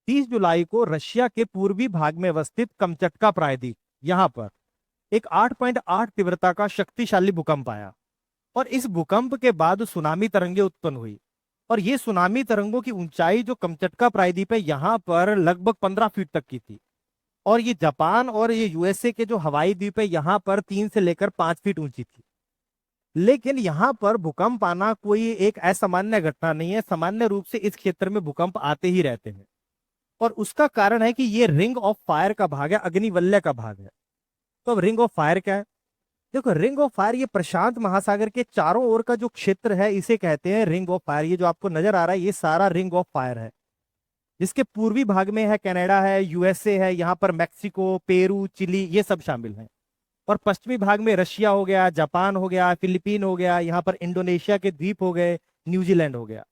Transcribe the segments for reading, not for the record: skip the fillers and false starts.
30 जुलाई को रशिया के पूर्वी भाग में अवस्थित कमचटका प्रायद्वीप यहां पर एक 8.8 तीव्रता का शक्तिशाली भूकंप आया। और इस भूकंप के बाद सुनामी तरंगे उत्पन्न हुई। और ये सुनामी तरंगों की ऊंचाई जो कमचटका प्रायद्वीप है यहाँ पर लगभग 15 फीट तक की थी। और ये जापान और ये यूएसए के जो हवाई द्वीप है यहाँ पर 3 से लेकर 5 फीट ऊंची थी। लेकिन यहाँ पर भूकंप आना कोई एक असामान्य घटना नहीं है। सामान्य रूप से इस क्षेत्र में भूकंप आते ही रहते हैं। और उसका कारण है कि ये रिंग ऑफ फायर का भाग है, अग्निवलय का भाग है। तो अब रिंग ऑफ फायर क्या है? देखो, रिंग ऑफ फायर ये प्रशांत महासागर के चारों ओर का जो क्षेत्र है इसे कहते हैं रिंग ऑफ फायर। ये जो आपको नजर आ रहा है ये सारा रिंग ऑफ फायर है। जिसके पूर्वी भाग में है कनाडा है, यूएसए है, यहाँ पर मैक्सिको, पेरू, चिली ये सब शामिल हैं। और पश्चिमी भाग में रशिया हो गया, जापान हो गया, फिलीपीन हो गया, यहाँ पर इंडोनेशिया के द्वीप हो गए, न्यूजीलैंड हो गया।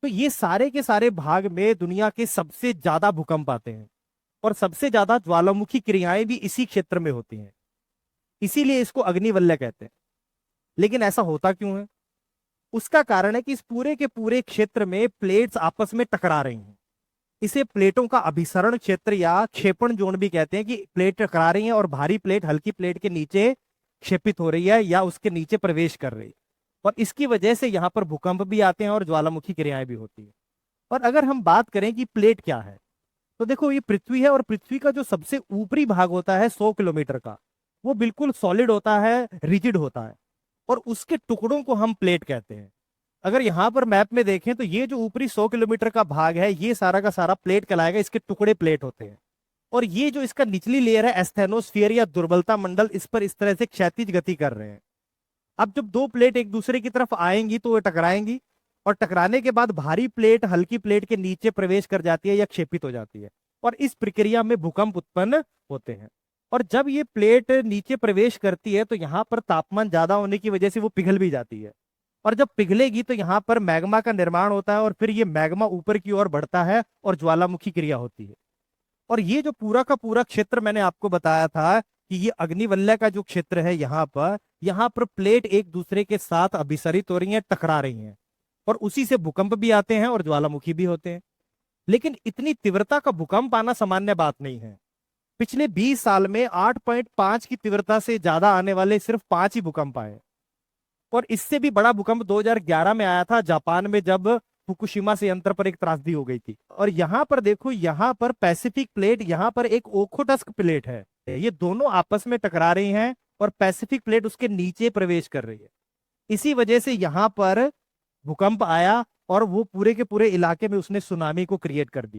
तो ये सारे के सारे भाग में दुनिया के सबसे ज्यादा भूकंप आते हैं। और सबसे ज्यादा ज्वालामुखी क्रियाएं भी इसी क्षेत्र में होती हैं। इसीलिए इसको अग्निवलय कहते हैं। लेकिन ऐसा होता क्यों है? उसका कारण है कि इस पूरे के पूरे क्षेत्र में प्लेट्स आपस में टकरा रही हैं। इसे प्लेटों का अभिसरण क्षेत्र या क्षेपण जोन भी कहते हैं कि प्लेट टकरा रही है और भारी प्लेट हल्की प्लेट के नीचे क्षेपित हो रही है या उसके नीचे प्रवेश कर रही है। और इसकी वजह से यहाँ पर भूकंप भी आते हैं और ज्वालामुखी क्रियाएं भी होती है। और अगर हम बात करें कि प्लेट क्या है, तो देखो ये पृथ्वी है। और पृथ्वी का जो सबसे ऊपरी भाग होता है 100 किलोमीटर का, वो बिल्कुल सॉलिड होता है, रिजिड होता है। और उसके टुकड़ों को हम प्लेट कहते हैं। अगर यहाँ पर मैप में देखें तो ये जो ऊपरी 100 किलोमीटर का भाग है ये सारा का सारा प्लेट कहलाएगा। इसके टुकड़े प्लेट होते हैं। और ये जो इसका निचली लेयर है एस्थेनोस्फीयर या दुर्बलता मंडल, इस पर इस तरह से क्षैतिज गति कर रहे हैं। अब जब दो प्लेट एक दूसरे की तरफ आएंगी तो वो टकराएंगी। और टकराने के बाद भारी प्लेट हल्की प्लेट के नीचे प्रवेश कर जाती है या क्षेपित हो जाती है। और इस प्रक्रिया में भूकंप उत्पन्न होते हैं। और जब ये प्लेट नीचे प्रवेश करती है तो यहाँ पर तापमान ज्यादा होने की वजह से वो पिघल भी जाती है। और जब पिघलेगी तो यहाँ पर मैग्मा का निर्माण होता है और फिर ये मैग्मा ऊपर की ओर बढ़ता है और ज्वालामुखी क्रिया होती है। और ये जो पूरा का पूरा क्षेत्र मैंने आपको बताया था कि ये अग्निवलय का जो क्षेत्र है, यहाँ पर प्लेट एक दूसरे के साथ अभिसरित हो रही हैं, टकरा रही हैं। और उसी से भूकंप भी आते हैं और ज्वालामुखी भी होते हैं। लेकिन इतनी तीव्रता का भूकंप आना सामान्य बात नहीं है। पिछले 20 साल में 8.5 की तीव्रता से ज्यादा आने वाले सिर्फ 5 ही भूकंप आए। और इससे भी बड़ा भूकंप 2011 में आया था जापान में, जब फुकुशिमा संयंत्र पर एक त्रासदी हो गई थी। और यहाँ पर देखो, यहाँ पर पैसिफिक प्लेट, यहाँ पर एक ओखोटस्क प्लेट है। ये दोनों आपस में टकरा रही हैं और पैसिफिक प्लेट उसके नीचे प्रवेश कर रही है। इसी वजह से यहाँ पर भूकंप आया और वो पूरे के पूरे इलाके में उसने सुनामी को क्रिएट कर दिया।